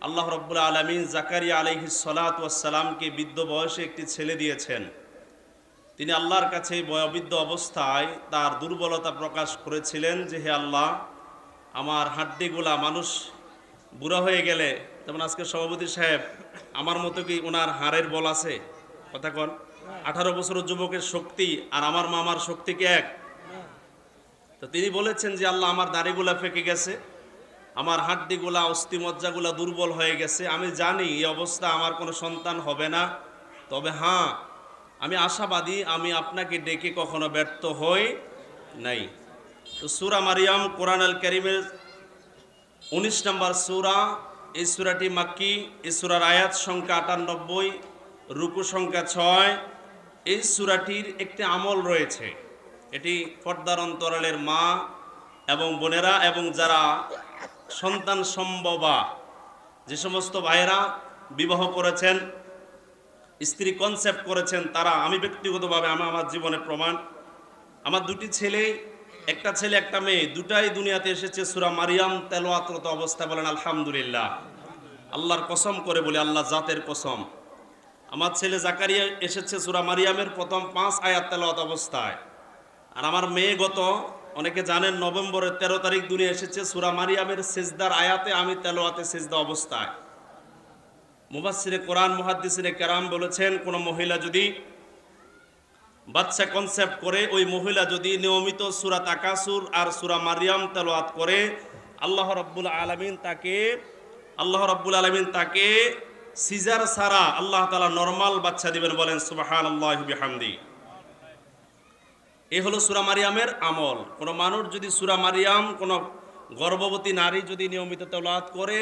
আল্লাহ রাব্বুল আলামিন জাকারিয়া আলাইহিস সালাতু ওয়াস সালামকে বৃদ্ধ বয়সে একটি ছেলে দিয়েছেন। তিনি আল্লাহর কাছে বয়োবৃদ্ধ অবস্থায় তার দুর্বলতা প্রকাশ করেছিলেন যে, হে আল্লাহ, আমার হাড্ডিগুলা মানুষ বুড়া হয়ে গেলে, যেমন আজকে সভাপতি সাহেব আমার মতো কি ওনার হাড়ের বল আছে? কথা কন। 18 বছরের যুবকের শক্তি আর আমার মামার শক্তি কি এক? তো তিনি বলেছেন যে, আল্লাহ, আমার দাড়িগুলা ফেঁকে গেছে, আমার হাড্ডিগুলা অস্থিমজ্জাগুলা দুর্বল হয়ে গেছে, আমি জানি এই অবস্থা আমার কোনো সন্তান হবে না, তবে হ্যাঁ, আমি আশাবাদী, আমি আপনাকে ডেকে কখনো ব্যর্থ হই নাই। তো সূরা মারিয়াম কোরআন আল কারীমের 19 নম্বর সূরা। এই সূরাটি মাক্কি। এই সূরার আয়াত সংখ্যা 98, রুকু সংখ্যা 6। এই সূরাটির একটি আমল রয়েছে। এটি পর্দার অন্তরালের মা এবং বোনেরা এবং যারা সন্তান সম্ভবা, যে সমস্ত ভাইয়েরা বিবাহ করেছেন, স্ত্রী কনসেপ্ট করেছেন, তারা, আমি ব্যক্তিগতভাবে আমার জীবনের প্রমাণ, আমার দুটি ছেলে, একটা ছেলে একটা মেয়ে, দুটাই দুনিয়াতে এসেছে সূরা মারিয়াম তেলাওয়াতরত অবস্থায়। বলেন আলহামদুলিল্লাহ। আল্লাহর কসম করে বলি, আল্লাহ জাতের কসম, আমার ছেলে জাকারিয়া এসেছে সূরা মারিয়ামের প্রথম 5 আয়াত তেলাওয়াত অবস্থায়। আর আমার মেয়ে অনেকে জানেন, নভেম্বরের 13 তারিখ দুনিয়া এসেছে সূরা মারিয়ামের সিজদার আয়াতে, আমি তেলাওয়াতে সিজদা অবস্থায়। মুফাসসিরে কোরআন মুহাদ্দিসিনে কেরাম বলেছেন, কোন মহিলা যদি বাচ্চা কনসেপ্ট করে, ওই মহিলা যদি নিয়মিত সূরা তাকাসুর আর সূরা মারিয়াম তেলাওয়াত করে, আল্লাহ রাব্বুল আলামিন তাকে সিজার ছাড়া আল্লাহ তাআলা নরমাল বাচ্চা দিবেন। বলেন সুবহানাল্লাহি বিহামদি। এই হলো সূরা মারিয়ামের আমল। কোন মানুষ যদি সূরা মারিয়াম, কোন গর্ভবতী নারী যদি নিয়মিত তেলাওয়াত করে,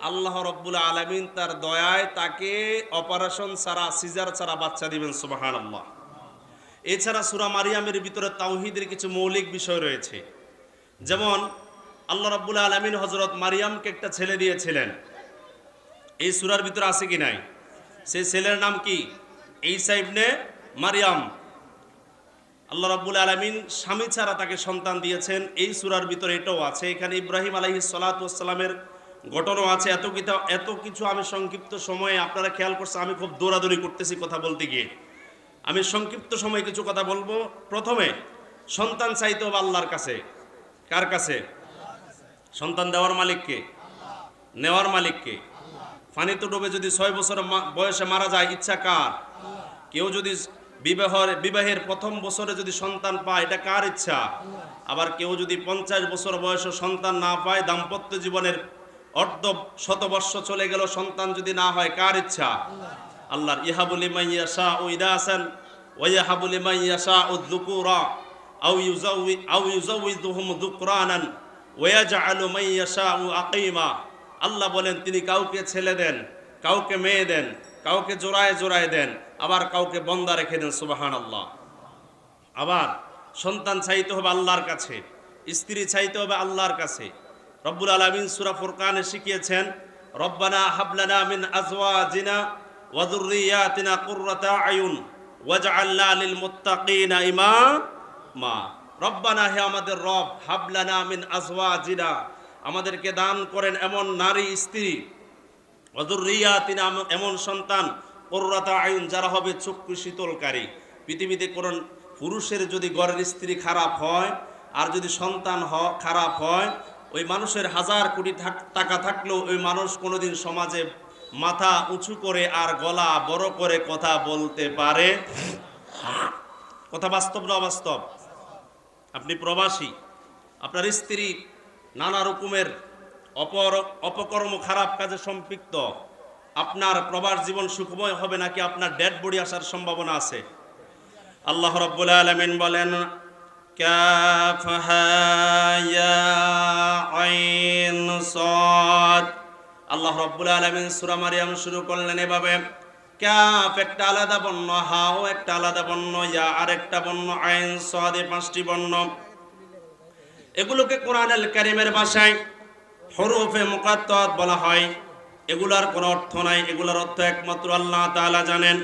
আল্লাহ রাব্বুল আলামিন তার দয়ায় তাকে অপারেশন ছাড়া, সিজার ছাড়া বাচ্চা দিবেন। সুবহানাল্লাহ। এছাড়া সূরা মারিয়ামের ভিতরে তাওহীদের কিছু মৌলিক বিষয় রয়েছে। যেমন আল্লাহ রাব্বুল আলামিন হযরত মারিয়ামকে একটা ছেলে দিয়েছিলেন। এই সূরার ভিতরে আছে কি নাই? সেই ছেলের নাম কি? ঈসা ইবনে মারিয়াম। আল্লাহ রাব্বুল আলামিন স্বামী ছাড়া তাকে সন্তান দিয়েছেন। এই সূরার ভিতরে এটাও আছে। এখানে ইব্রাহিম আলাইহিস সালাতু ওয়াস সালামের ঘটনাও আছে। এত কিছু আমি সংক্ষিপ্ত সময়ে, আপনারা খেয়াল করছেন আমি খুব দৌড়াদৌড়ি করতেছি কথা বলতে গিয়ে, আমি সংক্ষিপ্ত সময়ে কিছু কথা বলবো। প্রথমে, সন্তান চাইতে হবে আল্লাহর কাছে। কার কাছে? সন্তান দেওয়ার মালিককে, নেওয়ার মালিককে। পানিতে ডুবে যদি 6 বছর বয়সে মারা যায়, ইচ্ছা কার? কেউ যদি বিবাহের প্রথম বছরে যদি সন্তান পায়, এটা কার ইচ্ছা? আবার কেউ যদি 50 বছর বয়সে সন্তান না পায়, দাম্পত্য জীবনের অর্ধ শতবর্ষ চলে গেল, সন্তান যদি না হয়, কার ইচ্ছা? আল্লাহর। ইহাবু লিমান ইয়াশাউ ইনাসান ওয়া ইয়াহাবু লিমান ইয়াশাউ যুকুরা আও ইউযাউযুহুম যুকরানান ওয়া ইয়াজআলু মান ইয়াশাউ আকিমা। আল্লাহ বলেন, তিনি কাউকে ছেলে দেন, কাউকে মেয়ে দেন, কাউকে জোড়ায় জোড়ায় দেন, আবার কাউকে বন্দা রেখে দেন। সুবহানাল্লাহ। আবার সন্তান চাইতে হবে আল্লাহর কাছে, স্ত্রী চাইতে হবে আল্লাহর কাছে। রব্বুল আলামিন সূরা ফুরকানে শিখিয়েছেন, রব্বানা হাবলানা মিন আজওয়াজিনা ওয়া যুররিয়াতিনা কুররাতা আয়ুন ওয়াজআলনা লিল মুত্তাকিনা ইমামা। রব্বানা, হে আমাদের রব, হাবলানা মিন আজওয়াজিনা, আমাদেরকে দান করেন এমন নারী স্ত্রী, ওয়া যুররিয়াতিনা, এমন সন্তান, কুররাতা আয়ুন, যারা হবে চক্ষু শীতলকারী। পৃথিবীতে কোন পুরুষের যদি ঘরের স্ত্রী খারাপ হয় আর যদি সন্তান খারাপ হয়, ওই মানুষের 1000 কোটি টাকা থাকলেও ওই মানুষ কোনোদিন সমাজে মাথা উঁচু করে আর গলা বড় করে কথা বলতে পারে? কথা বাস্তব না অবাস্তব? আপনি প্রবাসী, আপনার স্ত্রী নানা রকমের অপকর্ম, খারাপ কাজে সম্পৃক্ত, আপনার প্রবাস জীবন সুখময় হবে নাকি আপনার ডেড বডি আসার সম্ভাবনা আছে? আল্লাহ রাব্বুল আলামিন বলেন, কাফহা ইয়া আইন সাদ। আল্লাহ রাব্বুল আলামিন সূরা মারিয়াম শুরু করলেন এভাবে, কাফ একটা আলাদা বর্ণ, হাও একটা আলাদা বর্ণ, ইয়া আরেকটা বর্ণ, আইন সাদ, 5টি বর্ণ। এগুলোকে কোরআনুল কারীমের ভাষায় হরফে মুকাত্তাত বলা হয়। এগুলার কোনো অর্থ নাই, এগুলার অর্থ একমাত্র আল্লাহ তাআলা জানেন।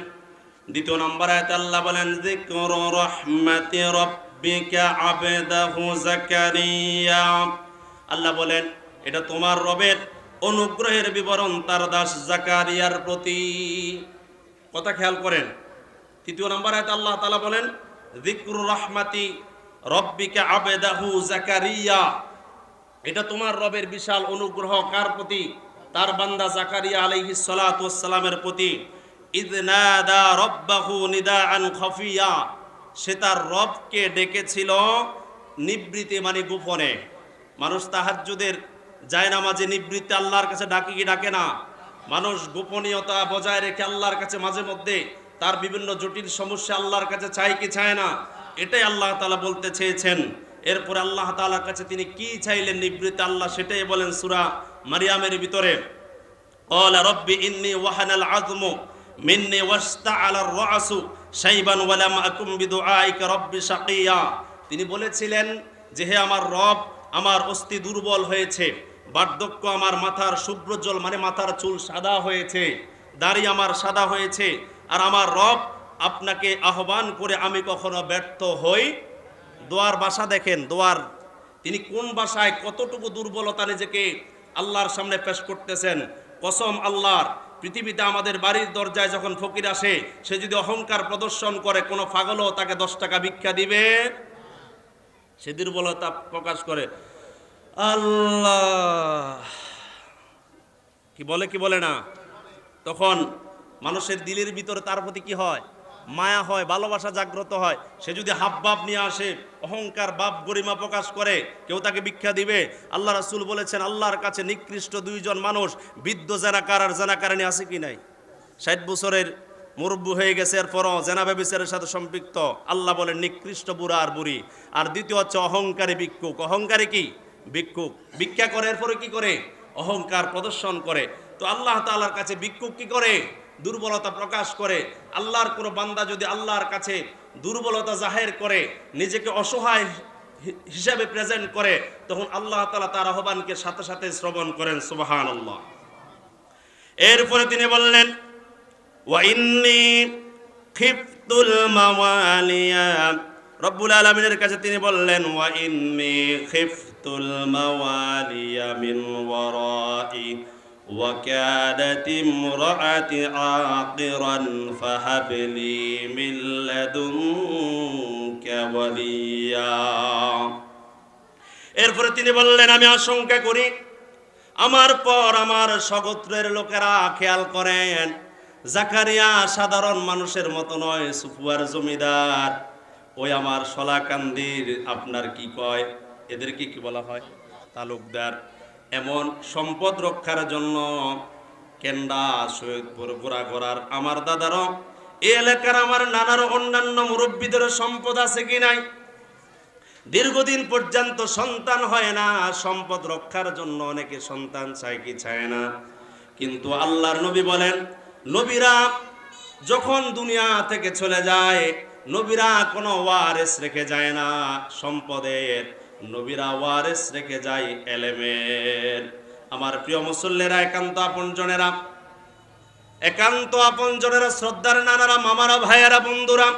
দ্বিতীয় নম্বর আয়াতে আল্লাহ বলেন, যিকরু রাহমাতি রাব্বিকা আবদাহু যাকারিয়া। আল্লাহ বলেন, এটা তোমার রবের অনুগ্রহের বিবরণ তার দাস জাকারিয়ার প্রতি। কথা খেয়াল করেন, 3 নম্বর আয়াতে আল্লাহ তাআলা বলেন যিকরু রাহমাতি রব্বিকা আবদাহু জাকারিয়া। এটা তোমার রবের বিশাল অনুগ্রহ কার প্রতি? তার বান্দা জাকারিয়া আলাইহিস সালাতু ওয়াস সালামের প্রতি। ইয নাদা রাব্বাহু নিদাআন খাফিয়া, সে তার রবকে ডেকেছিল নিবৃতে মানে গোপনে। মানুষ তাহাজ্জুদের জায়নামাজে নিবৃতে আল্লাহর কাছে ডাকে কি ডাকে না? মানুষ গোপনীয়তা বজায় রেখে আল্লাহর কাছে মাঝে মধ্যে তার বিভিন্ন জটিল সমস্যা আল্লাহর কাছে চায় কি চায় না? এটাই আল্লাহ তাআলা বলতে চেয়েছেন। এরপরে আল্লাহ তাআলার কাছে তিনি কি চাইলেন নিবৃতে, আল্লাহ সেটাই বলেন সূরা মারিয়ামের ভিতরে, ক্বালা রব্বি ইন্নী ওয়াহানাল আযমু মিন্নী ওয়াসতাআলার রাসু শাইবান ওয়া লাম আকুম বিদুআইকা রব্বি শাকিয়া। তিনি বলেছিলেন যে হে আমার রব, আমার অস্থি দুর্বল হয়েছে, বার্ধক্য আমার মাথার শুভ্রজল মানে মাথার চুল সাদা হয়েছে, দাড়ি আমার সাদা হয়েছে, আর আমার রব আপনাকে আহ্বান করে আমি কখনো ব্যর্থ হই। দোয়ার ভাষা দেখেন, দোয়ার তিনি কোন ভাষায় কতটুকু দুর্বলতা নিজেকে আল্লাহর সামনে পেশ করতেছেন। কসম আল্লাহর, পৃথিবীতে আমাদের বাড়ির দরজায় যখন ফকির আসে, সে যদি অহংকার প্রদর্শন করে, কোনো পাগলও তাকে 10 টাকা ভিক্ষা দিবে? সে দুর্বলতা প্রকাশ করে আল্লাহ কি বলে কি বলে না, তখন মানুষের দিলের ভিতরে তার প্রতি কি হয়? মায়া হয়, ভালোবাসা জাগ্রত হয়। সে যদি হাবভাব নিয়ে আসে, অহংকার বাপ গরিমা প্রকাশ করে, কেউ তাকে ভিক্ষা দিবে? আল্লাহ রাসূল বলেছেন আল্লাহর কাছে নিকৃষ্ট 2 জন মানুষ, বৃদ্ধ জানাকার আর জানাকারিনী আছে কি নাই? 60 বছরের মুরব্বী হয়ে গেছে, এরপরও জেনা ব্যভিচারের সাথে সম্পৃক্ত। আল্লাহ বলেন নিকৃষ্ট বুড়া আর বুড়ি। আর দ্বিতীয় হচ্ছে অহংকারী ভিক্ষুক। অহংকারী কি? ভিক্ষুক। ভিক্ষা করে এরপরে কি করে? অহংকার প্রদর্শন করে। তো আল্লাহ তাআলার কাছে ভিক্ষুক কি করে? দুর্বলতা প্রকাশ করে। আল্লাহর কোনো বান্দা যদি আল্লাহর কাছে দুর্বলতা জাহের করে, নিজেকে অসহায় হিসাবে প্রেজেন্ট করে, তখন আল্লাহ তাআলা তার আহ্বানকে সাথে সাথে শ্রবণ করেন। সুবহানাল্লাহ। এরপরে তিনি বললেন ওয়া ইন্নী খিফতুল মাওয়ালিয়া, রব্বুল আলামিনের কাছে তিনি বললেন ওয়া ইন্নী খিফতুল মাওয়ালিয়া মিন ওয়ারাই ওয়া কাদাত ইমরাআতি আকিরান ফাহাবলি মিন লাদুনকা ওয়ালিয়া। এরপরে তিনি বললেন আমি আশঙ্কা করি আমার পর আমার স্বগোত্রের লোকেরা, খেয়াল করেন জাকারিয়া সাধারণ মানুষের মতো নয়, সুফুয়ার জমিদার। ওই আমার শলাকান্দির আপনার কি কয়, এদেরকে কি বলা হয়? তালুকদার। এমন সম্পদ রক্ষার জন্য কেন্ডা সৈয়দপুর গোড়াগড়ার আমার দাদারও, এই এলাকার আমার নানার অন্যান্য মুরব্বীদের সম্পদ আছে কি নাই? দীর্ঘদিন পর্যন্ত সন্তান হয় না। সম্পদ রক্ষার জন্য অনেকে সন্তান চায় কি চায় না? কিন্তু আল্লাহর নবী বলেন নবীরা যখন দুনিয়া থেকে চলে যায়, নবীরা কোনো ওয়ারিস রেখে যায় না সম্পদের, নবীরা ওয়ারিস রেখে যায় এলেমের। আমার প্রিয় মুসল্লিরা, একান্ত আপনজনেরা, একান্ত আপনজনেরা, শ্রদ্ধার নানারা, মামারা, ভাইয়েরা, বন্ধুরা,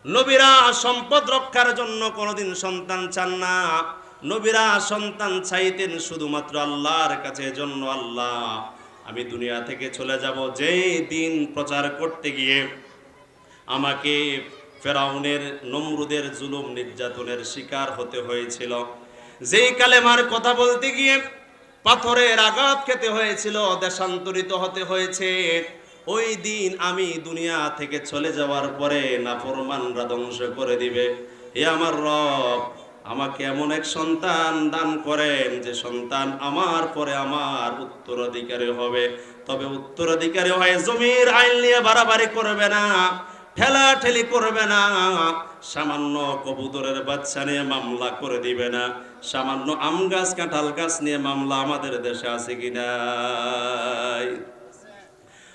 নবীরা সম্পদ রক্ষার জন্য কোনোদিন সন্তান চান না। নবীরা সন্তান চাইতেন শুধুমাত্র আল্লাহর কাছে। জন্য আল্লাহ আমি দুনিয়া থেকে চলে যাব, যেই দিন প্রচার করতে গিয়ে আমাকে ফেরাউনের, নমরুদের জুলুম নির্যাতনের শিকার হতে হয়েছিল, যেই কালেমার কথা বলতে গিয়ে পাথরের আঘাত খেতে হয়েছিল, দেশান্তরিত হতে হয়েছে, ওই দিন আমি দুনিয়া থেকে চলে যাওয়ার পরে নাফরমানরা ধ্বংস করে দিবে। হে আমার রব, আমাকে এমন এক সন্তান দান করেন যে সন্তান আমার পরে আমার উত্তরাধিকারী হবে। তবে উত্তরাধিকারী হয়ে জমির আইন নিয়ে বাড়াবাড়ি করবে না, ঠেলাঠেলি করবে না, সামান্য কবুতরের বাচ্চা নিয়ে মামলা করে দিবে না, সামান্য আম গাছ কাঁঠাল গাছ নিয়ে মামলা আমাদের দেশে আছে কিনা?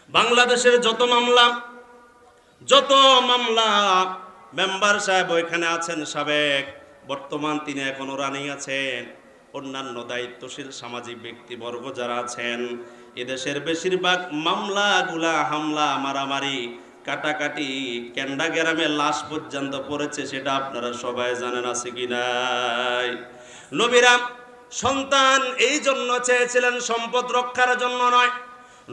বাংলাদেশের যত মামলা মেম্বার সাহেব ওইখানে আছেন, সাবেক, বর্তমান তিনি এখনো রানিং আছেন, অন্যান্য দায়িত্বশীল সামাজিক ব্যক্তিবর্গ যারা আছেন, এদেশের বেশিরভাগ মামলাগুলা হামলা, মারামারি, কাটাকাটি, কেন্ডা গ্রামে লাশ পর্যন্ত পড়েছে, সেটা আপনারা সবাই জানেন আছে কি নাই? নবীরা সন্তান এই জন্য চেয়েছিলেন সম্পদ রক্ষার জন্য নয়,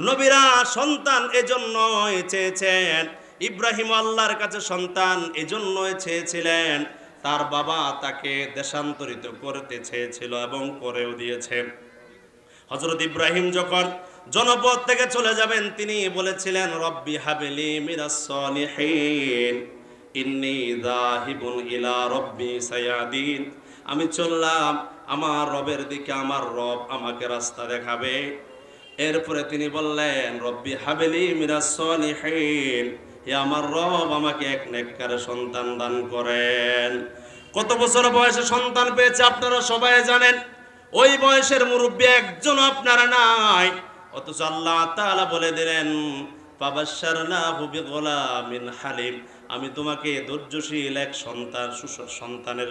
নবীরা সন্তান এজন্যই চেয়েছেন। ইব্রাহিম আল্লাহর কাছে সন্তান এজন্যই চেয়েছিলেন, তার বাবা তাকে দেশান্তরিত করতে চেয়েছিল এবং করেও দিয়েছে। হযরত ইব্রাহিম যখন জনপদ থেকে চলে যাবেন, তিনি বলেছিলেন রব্বি হাবলি মিনাস সলিহিন ইন্নী যাহিবুন ইলা রব্বি সায়াদিন। আমি চললাম আমার রবের দিকে, আমার রব আমাকে রাস্তা দেখাবে। এরপরে তিনি বললেন রব্বি হাবলি মিনাস সলিহিন, হে আমার রব আমাকে এক নেককার সন্তান দান করেন। কত বছর বয়সে সন্তান পেয়েছে আপনারা সবাই জানেন। ওই বয়সের মুরব্বী একজন আপনারা নাই, অথচ আল্লাহ তাআলা বলে দিলেন ফাবাশশারনাহু বিগুলামিন হালিম, আমি তোমাকে ধৈর্যশীল এক সন্তানের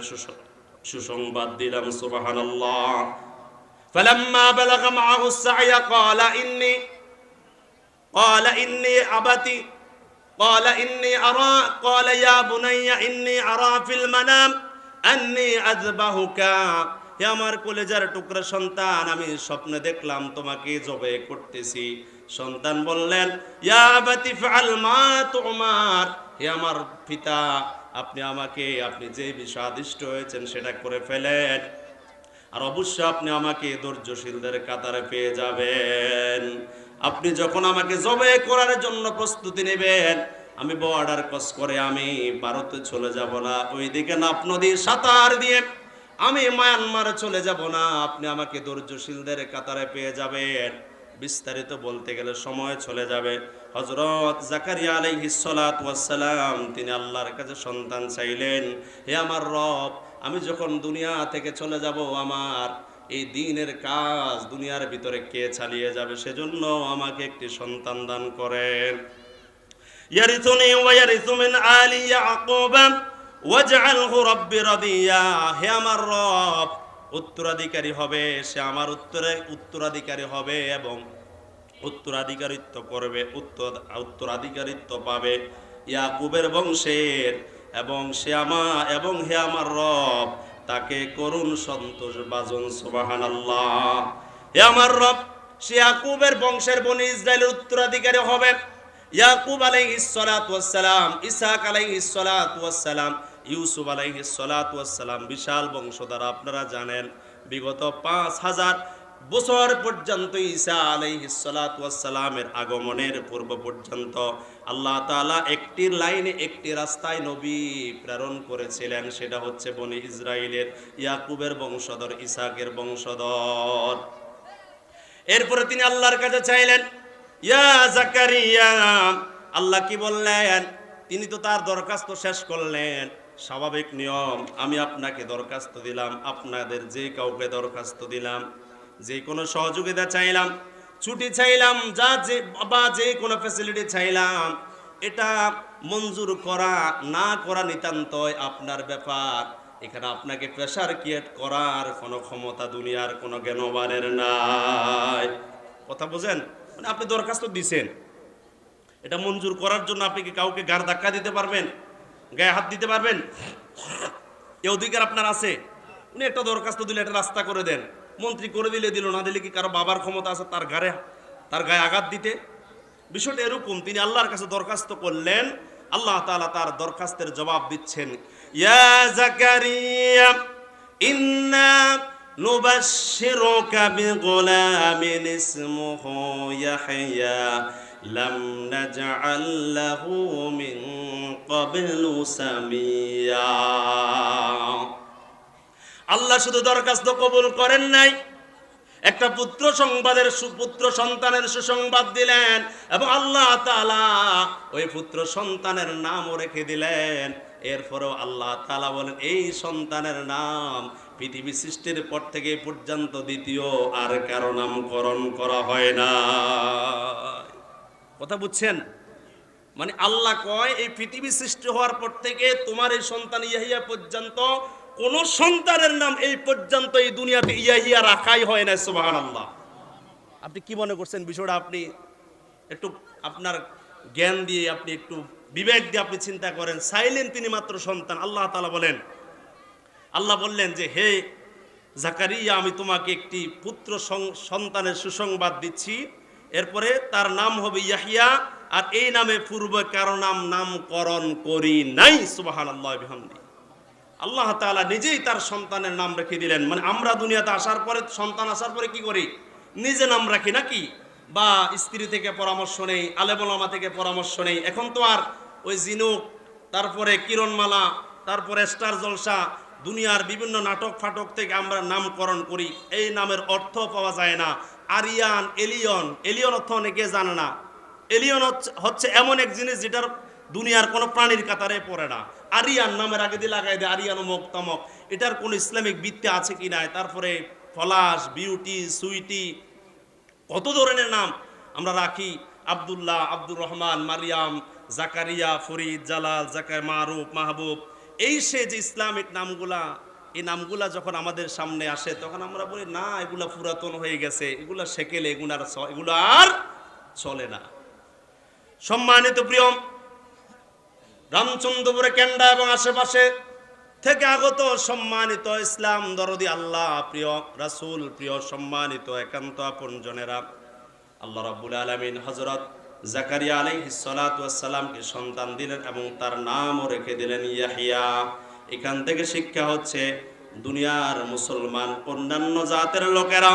সুসংবাদ দিলাম। সুবহানাল্লাহ। ফালাম্মা বালাগা মাআহু সা'য়া ক্বালা ইন্নী আবাতি ক্বালা ইন্নী আরা ক্বালা ইয়া বুনাইয়া ইন্নী আরা ফিল মানাম আন্নী আযবাহুকা, হে আমার কলেজার টুকরা সন্তান, আমি স্বপ্নে দেখলাম তোমাকে জবাই করতেছি। সন্তান বললেন ইয়া আবাতি ফাআল মা তুমার, হে আমার পিতা আপনি যে বিষয়ে আদিষ্ট হয়েছেন সেটা করে ফেলেন, আর অবশ্যই আপনি আমাকে ধৈর্যশীলদের কাতারে পেয়ে যাবেন। আপনি যখন আমাকে জবাই করার জন্য প্রস্তুতি নেবেন, আমি বর্ডার ক্রস করে আমি ভারতে চলে যাব না, ওইদিকে নাফ নদী সাঁতার দিয়ে আমি মায়ানমারে চলে যাব না, আপনি আমাকে ধৈর্যশীলদের কাতারে পেয়ে যাবেন। বিস্তারিত বলতে গেলে সময় চলে যাবে। হযরত জাকারিয়া আলাইহিস সালাতু ওয়াস সালাম তিনি আল্লাহর কাছে সন্তান চাইলেন, হে আমার রব, আমি যখন দুনিয়া থেকে চলে যাব, আমার এই দ্বীনের কাজ দুনিয়ার ভিতরে কে চালিয়ে যাবে, সেজন্য আমাকে একটি সন্তান দান করেন। ইয়ারিসুনি ওয়া ইয়ারিসু মিন আলি ইয়াকুব ওয়াজআলহু রাব্বি রাদিয়া, হে আমার রব, উত্তরাধিকারী হবে, সে আমার উত্তরাধিকারী হবে এবং উত্তরাধিকারিত্ব করবে, উত্তরাধিকারিত্ব পাবে ইয়াকুবের বংশের, এবং হে আমার রব তাকে করুণ সন্তোষ বাজন। সুবহানাল্লাহ। হে আমার রব, সে ইয়াকুবের বংশের বনি ইসরাইলের উত্তরাধিকারী হবে। ইয়াকুব আলাইহিস সালাতু ওয়াস সালাম, ইসহাক আলাইহিস সালাতু ওয়াস সালাম, ইউসুফ আলাইহিস সালাতু ওয়াস সালাম, বিশাল বংশধর। আপনারা জানেন বিগত 5000 বছর পর্যন্ত ঈসা আলাইহিস সালাতু ওয়াস সালামের আগমনের পূর্ব পর্যন্ত আল্লাহ তাআলা একটি লাইনে একটি রাস্তায় নবী প্রেরণ করেছিলেন, সেটা হচ্ছে বনি ইসরাইলের ইয়াকুবের বংশধর, ইসহাকের বংশধর। এরপরে তিনি আল্লাহর কাছে চাইলেন ইয়া জাকারিয়া, আল্লাহ কি বললেন? তিনি তো তার দরখাস্ত শেষ করলেন। স্বাভাবিক নিয়ম, আমি আপনাকে দরখাস্ত দিলাম, আপনাদের যে কাউকে দরখাস্ত দিলাম, যে কোনো সহযোগিতা চাইলাম, ছুটি চাইলাম, যে কোনো ফ্যাসিলিটি চাইলাম, এটা মঞ্জুর করা না করা নিতান্তই আপনার ব্যাপার। এখানে আপনাকে প্রেশার ক্রিয়েট করার কোনো ক্ষমতা দুনিয়ার কোনো জ্ঞানবানের নাই। কথা বুঝেন? মানে আপনি দরখাস্ত দিছেন, এটা মঞ্জুর করার জন্য আপনি কি কাউকে গাড় ধাক্কা দিতে পারবেন? গায়ে হাত দিতে পারবেন? এই অধিকার আপনার আছে? উনি একটা দরখাস্ত দিলে একটা রাস্তা করে দেন, মন্ত্রী করে দিলে দিল, না দিলে কি কারো বাবার ক্ষমতা আছে তার গায়ে আঘাত দিতে? বিষয়টা এরকম, তিনি আল্লাহর কাছে দরখাস্ত করলেন, আল্লাহ তাআলা তার দরখাস্তের জবাব দিচ্ছেন। ইয়া জাকারিয়া ইন্না নুবাশশিরুকা বিগুলামিন ইসমুহু ইয়াহইয়া লাম নাজআল লাহু মিন ক্বাবলু সামিয়া। আল্লাহ শুধু দরখাস্ত কবুল করেন নাই, একটা পুত্র সন্তানের সুসংবাদ দিলেন, এবং আল্লাহ তাআলা ওই পুত্র সন্তানের নামও রেখে দিলেন। এরপরেও আল্লাহ তাআলা বলেন এই সন্তানের নাম পৃথিবী সৃষ্টির পর থেকে পর্যন্ত দ্বিতীয় আর কারো নামকরণ করা হয় না। কথা বুঝছেন? মানে আল্লাহ কয় এই পৃথিবী সৃষ্টি হওয়ার পর থেকে তোমার এই সন্তান ইয়াহিয়া পর্যন্ত কোন সন্তানের নাম এই পর্যন্ত এই দুনিয়াতে ইয়াহিয়া রাখাই হয় না। সুবহানাল্লাহ। আপনি কি মনে করছেন বিষয়টা? আপনি একটু আপনার জ্ঞান দিয়ে, আপনি একটু বিবেক দিয়ে আপনি চিন্তা করেন। চাইলেন তিনি মাত্র সন্তান। আল্লাহ তাআলা বললেন যে হে জাকারিয়া, আমি তোমাকে একটি পুত্র সন্তানের সুসংবাদ দিচ্ছি, এরপরে তার নাম হবে ইয়াহিয়া, আর এই নামে পূর্বে কারো নামকরণ করি নাই। সুবহানাল্লাহ বিহামদি। আল্লাহ তাআলা নিজেই তার সন্তানের নাম রেখে দিলেন। মানে আমরা দুনিয়াতে আসার পরে, সন্তান আসার পরে কি করি? নিজে নাম রাখি নাকি? বা স্ত্রী থেকে পরামর্শ নেই, আলেম ওলামা থেকে পরামর্শ নেই। এখন তো আর ওই জিনুক, তারপরে কিরণমালা, তারপরে স্টার জলসা, দুনিয়ার বিভিন্ন নাটক ফাটক থেকে আমরা নামকরণ করি। এই নামের অর্থ পাওয়া যায় না। আরিয়ান, এলিয়ন, এলিয়ন অর্থ অনেকে জানে না। এলিয়ন হচ্ছে এমন এক জিনিস যেটার দুনিয়ার কোনো প্রাণীর কাতারে পড়ে না। আরিয়ান নামের আগে দিয়ে লাগাই দেয় আরিয়ান অমুক তমক। এটার কোনো ইসলামিক ভিত্তি আছে কি নাই? তারপরে পলাশ, বিউটি, সুইটি, কত ধরনের নাম আমরা রাখি। আব্দুল্লাহ, আব্দুর রহমান, মারিয়াম, জাকারিয়া, ফরিদ, জালাল, জাকার, মারুফ, মাহবুব, এই সে যে ইসলামিক নামগুলা, এই নামগুলা যখন আমাদের সামনে আসে তখন আমরা বলি না, এগুলা পুরাতন হয়ে গেছে, এগুলা সেকেলে, এগুলো আর চলে না। সম্মানিত প্রিয়, রামচন্দ্রপুরে কেন্ডা এবং আশেপাশে থেকে আগত সম্মানিত ইসলাম দরদি আল্লাহ প্রিয় রাসূল প্রিয় সম্মানিত একান্ত আপনজনেরা, আল্লাহ রাব্বুল আলামিন হযরত জাকারিয়া আলাইহিস সালাতু ওয়াস সালামকে সন্তান দিলেন এবং তার নামও রেখে দিলেন ইয়াহিয়া। এখান থেকে শিক্ষা হচ্ছে, দুনিয়ার মুসলমান, অন্যান্য জাতের লোকেরা,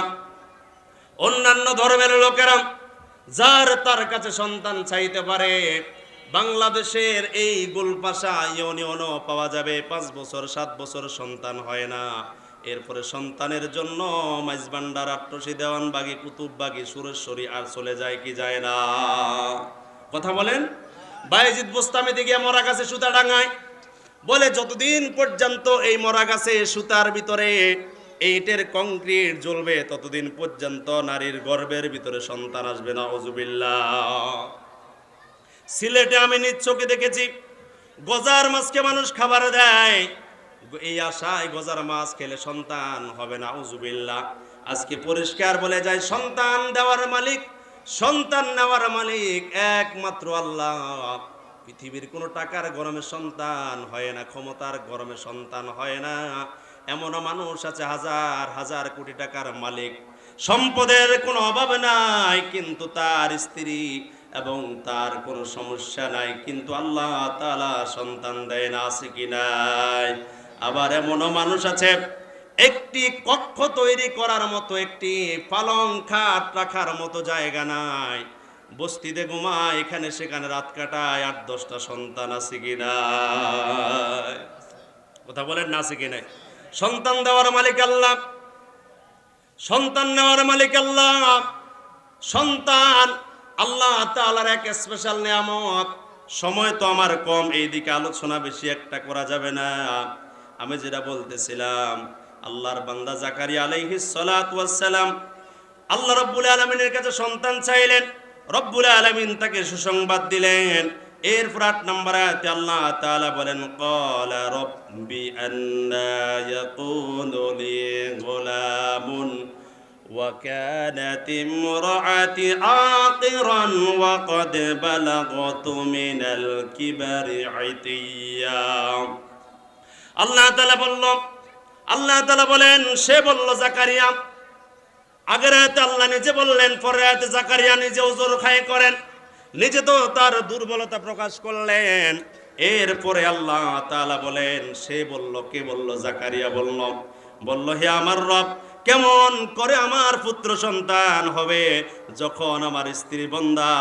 অন্যান্য ধর্মের লোকেরা যার তার কাছে সন্তান চাইতে পারে, বাংলাদেশের এই গোলপাশা ইউনিয়নও পাওয়া যাবে 5 বছর 7 বছর সন্তান হয় না, এরপরে সন্তানের জন্য মাইজবান্ডার, আট্টসি, দেওয়ানবাগি, কুতুববাগি, সুরেশ্বরী আর চলে যায় কি যায় না? কথা বলেন। বায়েজিদ বোস্তামি দিকে মরা গাছে সুতা ডাঙায়, বলে যতদিন পর্যন্ত এই মরা গাছে সুতার ভিতরে এইটের কংক্রিট জ্বলবে ততদিন পর্যন্ত নারীর গর্ভের ভিতরে সন্তান আসবে না। আউযুবিল্লাহ। সিলেটে আমি নিজ চোখে দেখেছি, গজার মাছকে মানুষ খাবার দেয় এই আশায় গজার মাছ খেলে সন্তান হবে না। আউযুবিল্লাহ। আজকে পরিষ্কার বলে যায়, সন্তান দেওয়ার মালিক, সন্তান নেওয়ার মালিক একমাত্র আল্লাহ। পৃথিবীর কোনো টাকার গরমে সন্তান হয় না, ক্ষমতার গরমে সন্তান হয় না। এমনও মানুষ আছে হাজার হাজার কোটি টাকার মালিক, সম্পদের কোনো অভাব নাই, কিন্তু তার স্ত্রী এবং তার কোনো সমস্যা নাই, কিন্তু আল্লাহ তাআলা সন্তান দেয় না। আছে কি নাই? আবার এমনও মানুষ আছে, একটি কক্ষ তৈরি করার মতো, একটি পালং খাট রাখার মতো জায়গা নাই, বস্তিতে ঘুমায়, এখানে সেখানে রাত কাটায়, 8-10টা সন্তান। আছে কি নাই? কথা বলেন না, আছে কি নাই? সন্তান দেওয়ার মালিক আল্লাহ, সন্তান নেওয়ার মালিক আল্লাহ। সন্তান আল্লাহ তাআলার এক স্পেশাল নিয়ামত। সময় তো আমার কম, এই দিকে আলোচনা বেশি একটা করা যাবে না। আমি যেটা বলতেছিলাম, আল্লাহর বান্দা জাকারিয়া আলাইহিস সালাতু ওয়াস সালাম আল্লাহ রাব্বুল আলামিনের কাছে সন্তান চাইলেন, রব্বুল আলামিন তাকে সুসংবাদ দিলেন। এরপর 8 নম্বর আয়াতে আল্লাহ তাআলা বলেন, ক্বালা রব্বি আন্না ইয়াকুনু লি গুলামুন ওয়া কানাত ইমরাআতি আকিরান ওয়া ক্বাদ বালাগতু মিনাল কিবারি ইতিয়া। আল্লাহ তাআলা বলেন, সে বলল জাকারিয়া, আগের আয়াতে আল্লাহ নিজে বললেন, পরের আয়াতে জাকারিয়া নিজে ওজর খায় করেন, নিজে তো তার দুর্বলতা প্রকাশ করলেন। এরপরে আল্লাহ তাআলা বলেন, সে বলল, কে বলল? জাকারিয়া বলল, হে আমার রব, কেমন করে আমার পুত্র সন্তান হবে যখন আমার স্ত্রী বন্ধা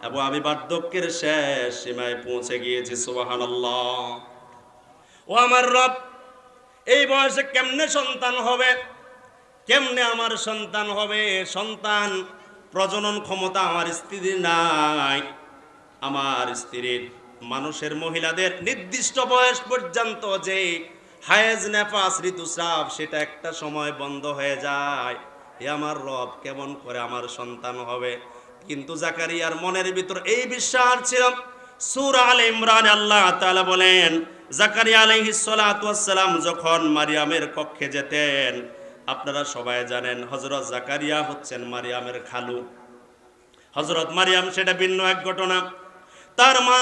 এবং আমি বার্ধক্যের শেষ সীমায় পৌঁছে গিয়েছি। সুবহানাল্লাহ। ও আমার রব, এই বয়সে কেমনে সন্তান হবে? কেমনে আমার সন্তান হবে? সন্তান প্রজনন ক্ষমতা আমার স্ত্রীর নাই। আমার স্ত্রীর, মানুষের, মহিলাদের নির্দিষ্ট বয়স পর্যন্ত যে হায়েজ, নেফাস, ঋতুস্রাব, সেটা একটা সময় বন্ধ হয়ে যায়। এ আমার রব, কেমন করে আমার সন্তান হবে? কিন্তু জাকারিয়ার মনের ভিতর এই বিশ্বাস ছিল। সূরা আলে ইমরানে আল্লাহ তাআলা বলেন, জাকারিয়া আলাইহিস সালাতু ওয়াস সালাম যখন মারিয়ামের কক্ষে যেতেন, আপনারা সবাই জানেন হযরত জাকারিয়া হচ্ছেন মারিয়ামের খালু। হযরত মারিয়াম সেটা ভিন্ন এক ঘটনা। তার মা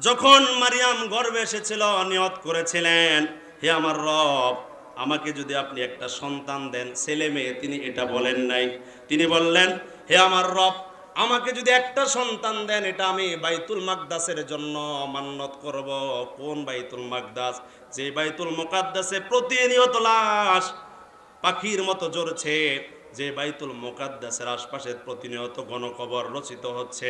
যখন মারিয়াম গর্ভে এসেছিল, নিয়ত করেছিলেন, হে আমার রব, আমাকে যদি আপনি একটা সন্তান দেন, ছেলে মেয়ে, তিনি এটা বলেন নাই। তিনি বললেন, হে আমার রব, আমাকে যদি একটা সন্তান দেন, এটা আমি বাইতুল মাকদাসের জন্য মান্নত করব। কোন বাইতুল মাকদাস? যে বাইতুল মুকাদ্দাসে প্রতিনিয়ত লাশ পাখির মতো জ্বরছে, যে বাইতুল মুকাদ্দাসের আশপাশে প্রতিনিয়ত গণকবর রচিত হচ্ছে।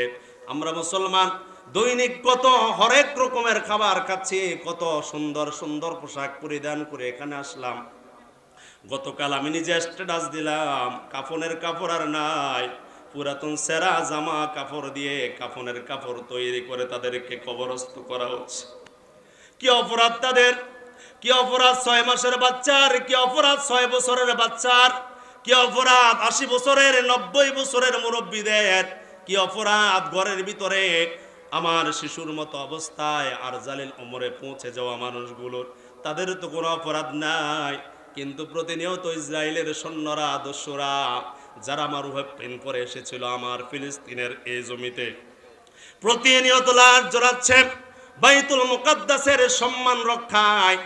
আমরা মুসলমান দৈনিক কত হরেক রকমের খাবার খাচ্ছি, কত সুন্দর সুন্দর পোশাক পরিধান করে এখানে আসলাম। গতকাল আমি নিজে স্ট্যাটাস দিলাম, কাফনের কাপড় আর নাই, পুরাতন সেরা জামা কাপড় দিয়ে কাফনের কাপড় তৈরি করে তাদেরকে কবরস্থ করা হচ্ছে। কি অপরাধ তাদের, কি অপরাধ 6 মাসের বাচ্চার, কি অপরাধ 6 বছরের বাচ্চার, কি অপরাধ 80 বছরের 90 বছরের মুরব্বীদের, কি অপরাধ ঘরের ভিতরে আমার শিশুর মতো অবস্থায় আর জালিল ওমরে পৌঁছে যাওয়া মানুষগুলোর। তাদের তো কোনো অপরাধ নাই, কিন্তু প্রতিনিয়ত ইসরায়েলের সৈন্যরা, দস্যুরা, যারা আমার প্রেম করে এসেছিল আমার ফিলিস্তিনের এই জমিতে, প্রতিনিয়ত লাশ জড়াচ্ছে বাইতুল মুকাদ্দাসের সম্মান রক্ষায়।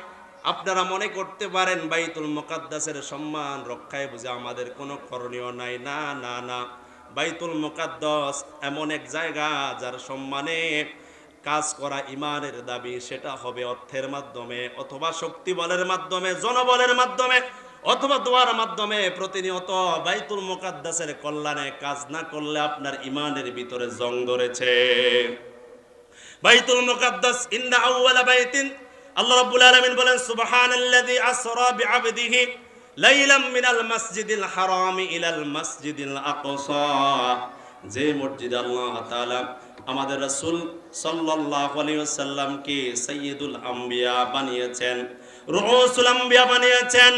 আপনারা মনে করতে পারেন বাইতুল মুকাদ্দাসের সম্মান রক্ষায় বুঝে আমাদের কোনো করণীয় নাই। না না না, বাইতুল মুকাদ্দাস এমন এক জায়গা যার সম্মানে কাজ করা ইমানের দাবি। সেটা হবে অর্থের মাধ্যমে, অথবা শক্তি বলের মাধ্যমে, জনবলের মাধ্যমে, অথবা দোয়ার মাধ্যমে। প্রতিনিয়ত বাইতুল মুকাদ্দাসের কল্যাণে কাজ না করলে আপনার ইমানের ভিতরে জং ধরেছে। বাইতুল মুকাদ্দাস, ইন্না আউওয়ালা বাইতিন, আল্লাহ রাব্বুল আলামিন বলেন, সুবহানাল্লাযী আসরা বিআবদিহি লাইলাম মিনাল মাসজিদিল হারামি ইলাল মাসজিদিল আকসা। যে মসজিদ আল্লাহ তাআলা আমাদের রাসূল সাল্লাল্লাহু আলাইহি ওয়াসাল্লামকে সাইয়্যিদুল আম্বিয়া বানিয়েছেন, রুউসুল আম্বিয়া বানিয়েছেন,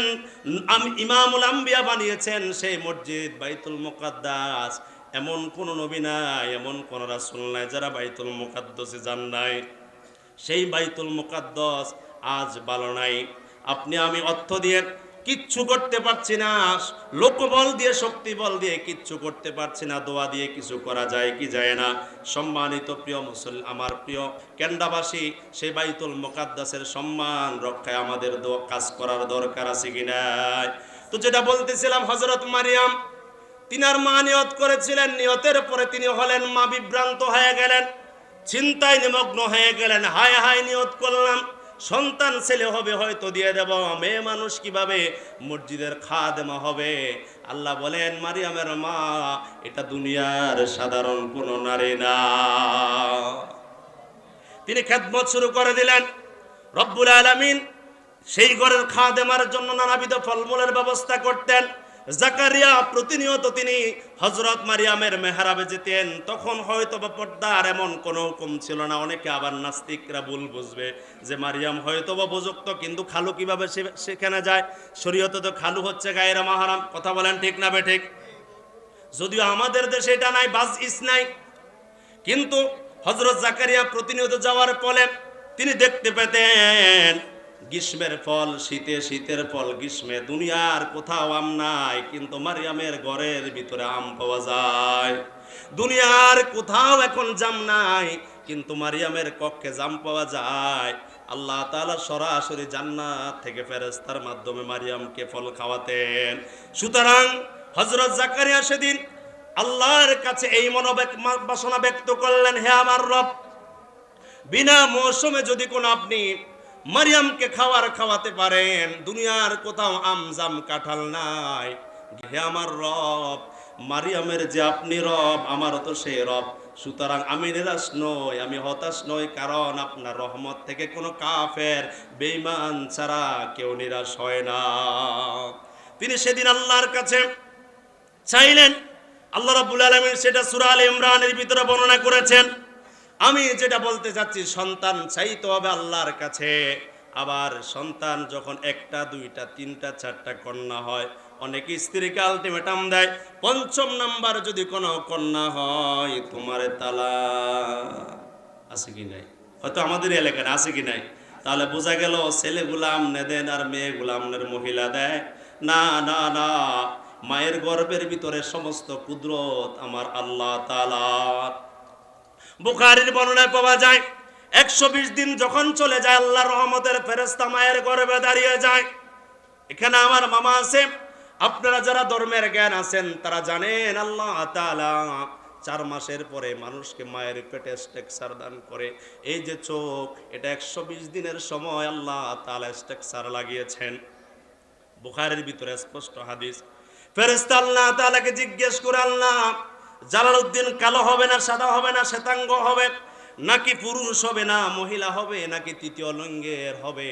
ইমামুল আম্বিয়া বানিয়েছেন, সেই মসজিদ বাইতুল মুকাদ্দাস। এমন কোন নবী নাই, এমন কোন রাসূল নাই যারা বাইতুল মুকাদ্দাসে যান নাই। সেই বাইতুল মুকাদ্দাস আজ ভালো নাই। আপনি আমি অর্থ দিয়ে কিচ্ছু করতে পারছি না, লোকবল দিয়ে, শক্তি বল দিয়ে কিচ্ছু করতে পারছি না। দোয়া দিয়ে কিছু করা যায় কি যায় না? সম্মানিত প্রিয় মুসলিম, আমার প্রিয় কেন্দ্রাবাসী, সেই বাইতুল মুকাদ্দাসের সম্মান রক্ষায় আমাদের কাজ করার দরকার আছে কি নাই? তো যেটা বলতেছিলাম, হযরত মারিয়াম, তিনার মা নিয়ত করেছিলেন, নিয়তের পরে তিনি হলেন মা, বিভ্রান্ত হয়ে গেলেন, চিন্তায় নিমগ্ন হয়ে গেলেন। হায় হায়, নিয়ত করলাম সন্তান ছেলে হবে, হয়তো দিয়ে দেব, মেয়ে মানুষ কিভাবে মসজিদের খাদেমা হবে? আল্লাহ বলেন, মারিয়ামের মা এটা দুনিয়ার সাধারণ কোন নারী না। তিনি খেদমত শুরু করে দিলেন। রব্বুল আলামিন সেই ঘরের খাদেমার জন্য নানাবিধ ফলমূলের ব্যবস্থা করতেন। জাকারিয়া প্রতিনিয়ত তিনি হযরত মারিয়ামের মেহরাবে যেতেন। তখন হয়তো বা পর্দার এমন কোনো হুকুম ছিল না। অনেকে আবার নাস্তিকরা ভুল বুঝবে যে মারিয়াম হয়তো বা উপযুক্ত, কিন্তু খালু কিভাবে সেখানে যায়? শরীয়তে তো খালু হচ্ছে গায়রা মাহরাম। কথা বলেন ঠিক না বেঠিক? যদিও আমাদের দেশে এটা নাই, বাজইস নাই, কিন্তু হযরত জাকারিয়া প্রতিনিয়ত যাওয়ার ফলে তিনি দেখতে পেতেন গ্রীষ্মের ফল শীতে, শীতের ফল গ্রীষ্মে। দুনিয়ার কোথাও আম নাই, কিন্তু মারিয়ামের ঘরের ভিতরে আম পাওয়া যায়। দুনিয়ার কোথাও এখন জাম নাই, কিন্তু মারিয়ামের কক্ষে জাম পাওয়া যায়। আল্লাহ তাআলা সরাসরি জান্নাত থেকে ফেরেশতার মাধ্যমে মারিয়ামকে ফল খাওয়াতেন। সুতরাং হযরত জাকারিয়া সেদিন আল্লাহর কাছে এই মনোবাসনা ব্যক্ত করলেন, হে আমার রব, বিনা মৌসুমে যদি কোনো আপনি মারিয়ামকে খাওয়াতে পারেন, দুনিয়ার কোথাও আমজাম কাঁঠাল নাই, হে আমার রব, মারিয়ামের যে আপনি রব, আমারও তো সেই রব। সুতরাং আমি নিরাশ নই, আমি হতাশ নই, কারণ আপনার রহমত থেকে কোনো কাফের বেঈমান ছাড়া কেউ নিরাশ হয় না। তিনি সেদিন আল্লাহর কাছে চাইলেন। আল্লাহ রাব্বুল আলামিন সেটা সূরা আলে ইমরানের ভিতরে বর্ণনা করেছেন। আমি যেটা বলতে চাচ্ছি, সন্তান চাইতে হবে আল্লাহর কাছে। আবার সন্তান যখন একটা, দুইটা, তিনটা, চারটা কন্যা হয়, অনেকে স্ত্রীকে আলটিমেটাম দেয়, ৫ম নাম্বার যদি কোনো কন্যা হয়, তোমার তালাক। আছে কি নাই? হয়তো আমাদের এলাকায় আছে কি নাই? তাহলে বোঝা গেল ছেলেগুলা আমনে দেন আর মেয়েগুলা আমনের মহিলা দেয় না। না না, মায়ের গর্ভের ভিতরে সমস্ত কুদরত আমার আল্লাহ তাআলার। বুখারীর বর্ণনায় পাওয়া যায়, ১২০ দিন যখন চলে যায়, আল্লাহর রহমতের ফেরেশতা মায়ের গর্ভে দাঁড়িয়ে যায়। এখানে আমার মামা আছে, আপনারা যারা ধর্মের জ্ঞান আছেন তারা জানেন আল্লাহ তাআলা 4 মাসের পরে মানুষকে মায়ের পেটে স্ট্রাকচার দান করে। এই যে চোখ, এটা 120 দিনের সময় আল্লাহ তাআলা স্ট্রাকচার লাগিয়েছেন। বুখারীর ভিতরে স্পষ্ট হাদিস। ফেরেশতা আল্লাহ তাআলাকে জিজ্ঞেস করে, আল্লাহ জালালউদ্দিন কালো হবে না সাদা হবে না শ্বেতাঙ্গ হবে, নাকি পুরুষ হবে না মহিলা হবে, নাকি তৃতীয় লিঙ্গের হবে?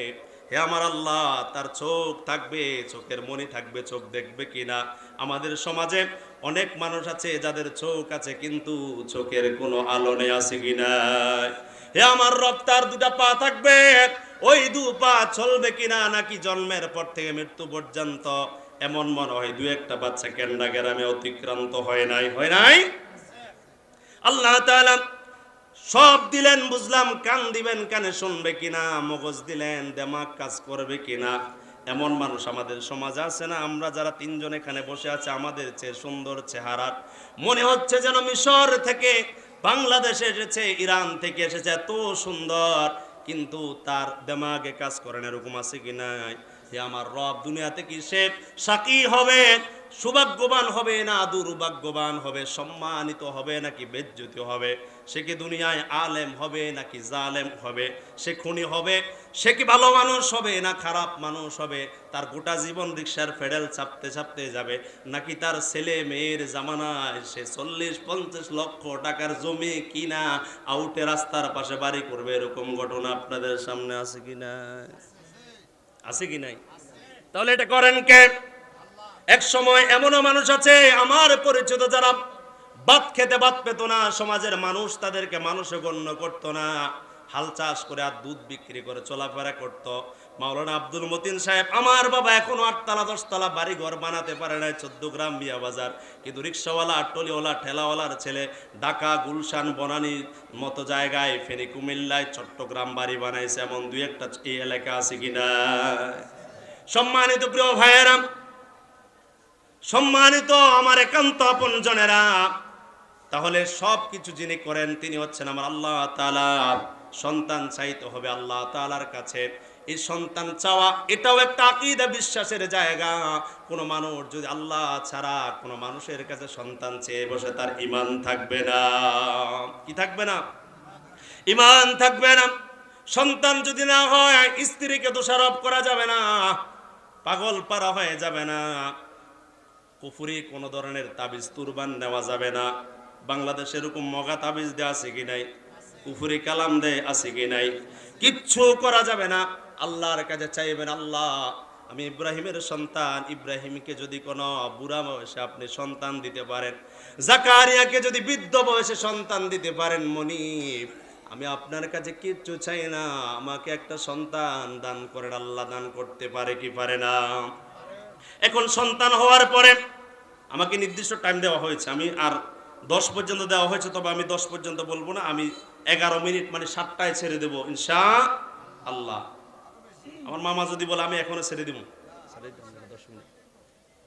হে আমার আল্লাহ, তার চোখ থাকবে, চোখের মনি থাকবে, চোখ দেখবে কিনা? আমাদের সমাজে অনেক মানুষ আছে যাদের চোখ আছে কিন্তু চোখের কোনো আলো নেই, আছে কিনা? হে আমার রব, তার 2টা পা থাকবে, ওই 2 পা চলবে কিনা? নাকি জন্মের পর থেকে মৃত্যু পর্যন্ত এমন মনে হয় 2-1টা বাচ্চা কেন্ডা গ্রামে অতিক্রান্ত হয় নাই, হয় নাই? আল্লাহ তাআলা সব দিলেন, বুঝলাম, কান দিবেন, কানে শুনবে কিনা? মগজ দিলেন, দিমাগ কাজ করবে কিনা? এমন মানুষ আমাদের সমাজে আছে না? আমরা যারা 3 জন এখানে বসে আছে, আমাদের চেয়ে সুন্দর চেহারা, মনে হচ্ছে যেন মিশর থেকে বাংলাদেশে এসেছে, ইরান থেকে এসেছে, এত সুন্দর, কিন্তু তার দিমাগে কাজ করে না, এরকম আছে কি নাই? হে আমার রব, দুনিয়াতে কি সে সাকি হবে, সৌভাগ্যবান হবে না দুর্ভাগ্যবান হবে, সম্মানিত হবে নাকি বেজ্জতি হবে? সে কি দুনিয়ায় আলেম হবে নাকি জালেম হবে? সে খুনি হবে, সে কি ভালো মানুষ হবে না খারাপ মানুষ হবে? তার গোটা জীবন রিকশার ফেডেল চাপতে চাপতে যাবে, নাকি তার ছেলে মেয়ের জামানায় সে 40-50 লক্ষ টাকার জমি কিনা আউটে রাস্তার পাশে বাড়ি করবে? এরকম ঘটনা আপনাদের সামনে আছে কি নাই? আছে কি নাই? তাহলে এটা করেন কে? এক সময় এমনও মানুষ আছে আমার পরিচিত, যারা ভাত খেতে ভাত পেত না, সমাজের মানুষ তাদেরকে মানুষে গণ্য করতো না, হাল চাষ করে আর দুধ বিক্রি করে চলাফেরা করত। মাওলানা আব্দুল মতিন সাহেব, আমার বাবা এখনো 8তলা 10তলা বাড়ি ঘর বানাতে পারে নাই, 14 গ্রাম মিয়া বাজার, কিন্তু রিক্সাওয়ালা, টলিওয়ালা, ঠেলাওয়ালার ছেলে ঢাকা, গুলশান, বনানীর মতো জায়গায়, ফেনী, কুমিল্লায়, চট্টগ্রাম বাড়ি বানাইছে। এমন 2-1টা এই এলাকা আছে কিনা? সম্মানিত প্রিয় ভাইয়েরা, সম্মানিত আমার একান্ত আপনজনেরা, তাহলে সব কিছু যিনি করেন তিনি হচ্ছেন আমার আল্লাহ তাআলা। সন্তান চাইতে হবে আল্লাহ তাআলার কাছে। এই সন্তান চাওয়া এটাও একটা আকীদা, বিশ্বাসের জায়গা। কোনো মানুষ যদি আল্লাহ ছাড়া কোনো মানুষের কাছে সন্তান চেয়ে বসে, তার ঈমান থাকবে না। কি থাকবে না? ঈমান থাকবে না। সন্তান যদি না হয়, স্ত্রীকে দোষারোপ করা যাবে না, পাগল পারা হয়ে যাবে না, কুফরি কোন ধরনের তাবিজ তুরবান নেওয়া যাবে না। বাংলাদেশে এরকম মগা তাবিজ দেয়া আছে কি নাই? কুফরি কালাম দেয় আছে কি নাই? কিচ্ছু করা যাবে না। আল্লাহর কাছে চাইবেন, আল্লাহ আমি ইব্রাহিমের সন্তান, ইব্রাহিমকে যদি কোনো বুড়া বয়সে আপনি সন্তান দিতে পারেন, জাকারিয়াকে যদি বৃদ্ধ বয়সে সন্তান দিতে পারেন, মনিব আমি আপনার কাছে কিচ্ছু চাই না, আমাকে একটা সন্তান দান করেন। আল্লাহ দান করতে পারে কি পারে না? এখন সন্তান হওয়ার পরে আমাকে নির্দিষ্ট টাইম দেওয়া হয়েছে, আমি আর 10 পর্যন্ত দেওয়া হয়েছে, তবে আমি 10 পর্যন্ত বলবো না, আমি 11 মিনিট মানে 7টায় ছেড়ে দেবো ইনশাআল্লাহ। আমার মামা যদি বলে আমি এখনো ছেড়ে দিব, 10 মিনিট,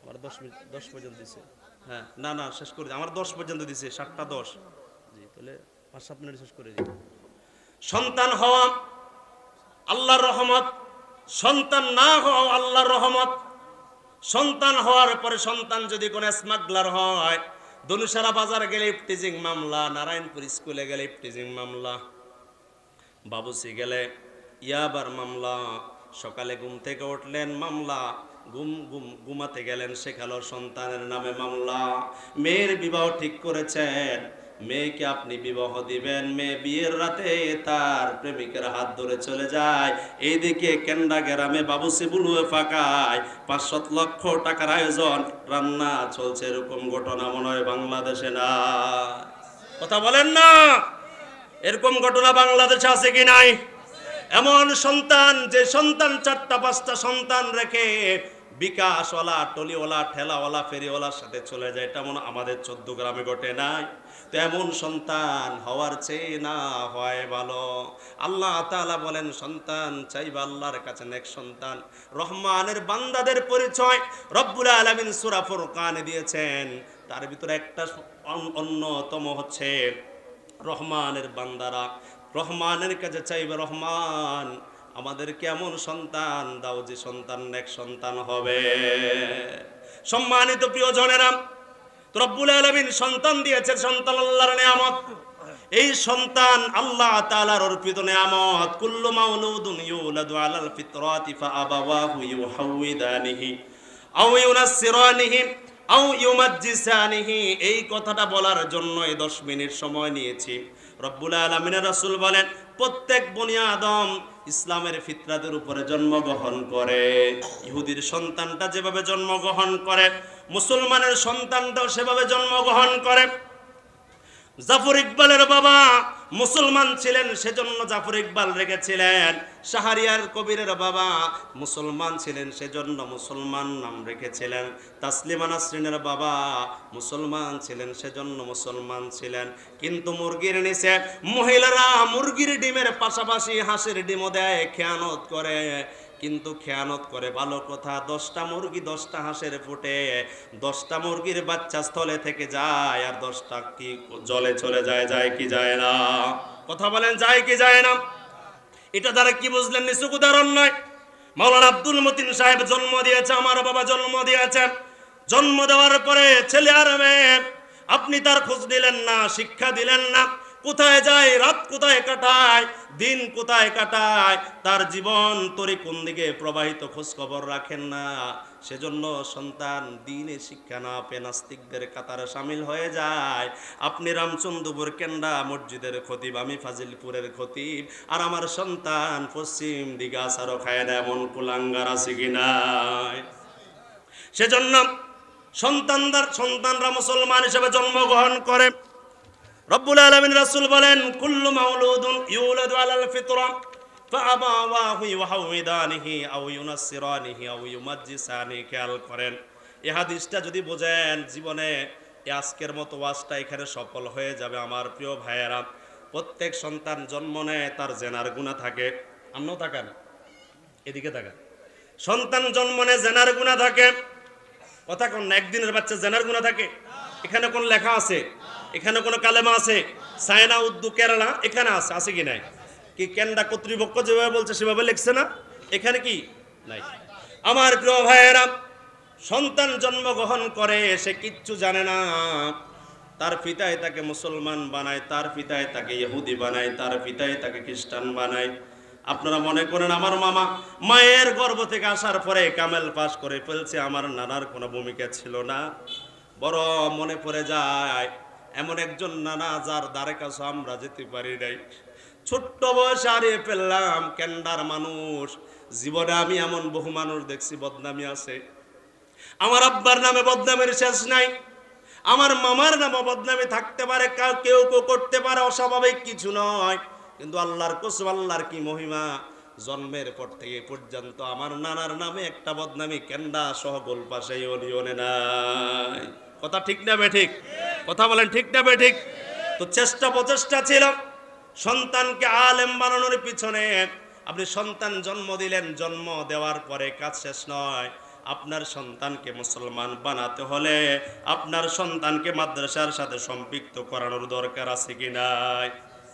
আমার 10 মিনিট 10 পর্যন্ত দিছে। হ্যাঁ, না না শেষ করে দিই, আমার 10 পর্যন্ত দিছে, 7টা 10। জি, তাহলে 5-7 মিনিট শেষ করে দিই। সন্তান হওয়া আল্লাহর রহমত, সন্তান না হওয়া আল্লাহর রহমত। সন্তান হওয়ার পরে সন্তান যদি কোনো স্মাগলার হয়, ধনুষারা বাজার গেলে ইফটিজিং মামলা, নারায়ণপুর স্কুলে গেলে ইফটিজিং মামলা, বাবুসি গেলে ইয়াবার মামলা, সকালে ঘুম থেকে উঠলেন মামলা, ঘুমাতে গেলেন সেখানে সন্তানের নামে মামলা। মেয়ের বিবাহ ঠিক করেছেন, মেয়েকে আপনি বিবাহ দিবেন, মেয়ে বিয়ের রাতে তার প্রেমিকের হাত ধরে চলে যায়, এইদিকে কেন্ডা গ্রামে বাবুসি বুলুয়ে ফাঁকায় 5-7 লক্ষ টাকার আয়োজন, রান্না চলছে, এরকম ঘটনা মনে হয় বাংলাদেশে না? কথা বলেন না, এরকম ঘটনা বাংলাদেশে আছে কি নাই? এমন সন্তান, যে সন্তান 4টা-5টা সন্তান রেখে বিকাশওয়ালা, টলিওয়ালা, ঠেলাওয়ালা, ফেরিওয়ালার সাথে চলে যায়, এটা মনে আমাদের 14 গ্রামে ঘটে নাই? তো এমন সন্তান হওয়ার চেয়ে না হয় ভালো। আল্লাহ তাআলা বলেন সন্তান চাইবা আল্লাহর কাছে, নেক সন্তান। রহমানের বান্দাদের পরিচয় রব্বুল আলামিন সূরা ফুরকানে দিয়েছেন, তার ভিতরে একটা অন্যতম হচ্ছে রহমানের বান্দারা রহমানের কাছে চাইবে, রহমান আমাদের কেমন সন্তান দাও যে সন্তান নেক সন্তান হবে। সম্মানিত প্রিয়জনেরা, রব্বুল আলামিন সন্তান দিয়েছেন, সন্তান আল্লাহর নিয়ামত। এই সন্তান আল্লাহ তাআলার অর্পিত নিয়ামত। কুল্লু মাউলুদুন ইউলাদু আলাল ফিতরাতি ফাআবাওয়াহু ইউহাউইদানিহি আও ইউনাসসিরানিহি আও ইউমাজ্জিসানিহি। এই কথাটা বলার জন্য 10 মিনিট সময় নিয়েছি। রব্বুল আলামিনের রাসূল বলেন, প্রত্যেক বনি আদম ইসলামের ফিতরাতের উপরে জন্মগ্রহণ করে। ইহুদির সন্তানটা যেভাবে জন্মগ্রহণ করে, মুসলমানের সন্তানটাও সেভাবে জন্মগ্রহণ করে। জাফর ইকবালের বাবা মুসলমান ছিলেন, সেজন্য জাফর ইকবাল রেখেছিলেন। শাহরিয়ার কবিরের বাবা মুসলমান ছিলেন, সেজন্য মুসলমান নাম রেখেছিলেন। তাসলিমা নাসরিনের বাবা মুসলমান ছিলেন, সেজন্য মুসলমান ছিলেন। কিন্তু মুরগির নিচে মহিলারা মুরগির ডিমের পাশাপাশি হাঁসের ডিমও দেয়, খেয়ানত করে। কিন্তু খেয়ানত করে ভালো কথা, 10টা মুরগি 10টা হাঁসের ফুটে, 10টা মুরগির বাচ্চা স্থলে থেকে যায়, আর 10টা কি জলে চলে যায়? যায় কি যায় না? কথা বলেন, যায় কি যায় না? এটা দ্বারা কি বুঝলেন? নিছক উদাহরণ নয়। মাওলানা আব্দুল মতিন সাহেব জন্ম দিয়েছে, আমার বাবা জন্ম দিয়েছেন। জন্ম দেওয়ার পরে ছেলে আর মেয়ে, আপনি তার খোঁজ দিলেন না, শিক্ষা দিলেন না। কোথায় যায়, রাত কোথায় কাটায়, দিন কোথায় কাটায়, তার জীবন তরি কোন দিকে প্রবাহিত খোঁজ খবর রাখেন না। সেজন্য সন্তান দিনে শিক্ষা না পেয়ে নাস্তিকদের কাতারে সামিল হয়ে যায়। আপনি রামচন্দ্রপুর কেন্দ্রা মসজিদের খতিব, আমি ফাজিলপুরের খতিব, আর আমার সন্তান পশ্চিম দিকে আসারও খায় না, এমন কুলাঙ্গার আছে কিনা? সেজন্য সন্তানরা মুসলমান হিসেবে জন্মগ্রহণ করে। রব্বুল আলামিন রাসূল বলেন, কুল্লু মাউলুদুন ইউলাদু আলাল ফিতরা ফাআবাওয়াহু ইউহাউইদানিহি আও ইউনাসসিরানিহি আও ইউমাজ্জিসানিহি। খেয়াল করেন, এই হাদিসটা যদি বোঝেন, জীবনে আজকের মতো ওয়াজটা এখানে সফল হয়ে যাবে। আমার প্রিয় ভাইয়েরা, প্রত্যেক সন্তান জন্ম নেয়, তার জেনার গুনাহ থাকে। আমরাও তাকান, এদিকে তাকান। সন্তান জন্ম নেয়, জেনার গুনাহ থাকে। কথা কোন না? একদিনের বাচ্চা জেনার গুনাহ থাকে? এখানে কোন লেখা আছে? এখানে কোনো কালেমা আছে? চায়না, উর্দু, কেরালা এখানে আছে? আছে কি নাই? কি কেন্দ্রা কর্তৃপক্ষ যেভাবে বলছে সেভাবে লিখছে না? এখানে কি নাই? আমার প্রিয় ভাইয়েরা, সন্তান জন্মগ্রহণ করে, সে কিচ্ছু জানে না। তার পিতাই তাকে মুসলমান বানায়, তার পিতাই তাকে ইহুদি বানায়, তার পিতাই তাকে খ্রিস্টান বানায়। আপনারা মনে করেন আমার মামা মায়ের গর্ভ থেকে আসার পরে কামেল পাস করে ফেলছে, আমার নানার কোনো ভূমিকা ছিল না? বড় মনে পড়ে যায় এমন একজন নানা যার দ্বারে কাছে আমরা যেতে পারি নাই। ছোট্ট বয়সে হারিয়ে ফেললাম। কেন্ডার মানুষ, জীবনে আমি এমন বহু মানুষ দেখছি বদনামি আছে। আমার আব্বার নামে বদনামের শেষ নাই, আমার মামার নামে বদনামি থাকতে পারে, কেউ করতে পারে, অস্বাভাবিক কিছু নয়। কিন্তু আল্লাহর কসম, আল্লাহর কি মহিমা, জন্মের পর থেকে পর্যন্ত আমার নানার নামে একটা বদনামি কেন্ডা সহ গোলপাশে ইউনিয়নে নাই। কথা ঠিক না বেঠিক? কথা বলেন, ঠিক না বেঠিক? তো প্রচেষ্টা ছিল সন্তানকে আলেম বানানোর পিছনে। আপনি সন্তান জন্ম দিলেন, জন্ম দেওয়ার পরে কাজ শেষ নয়। আপনার সন্তানকে মুসলমান বানাতে হলে আপনার সন্তানকে মাদ্রাসার সাথে সম্পৃক্ত করানোর দরকার আছে কি নাই?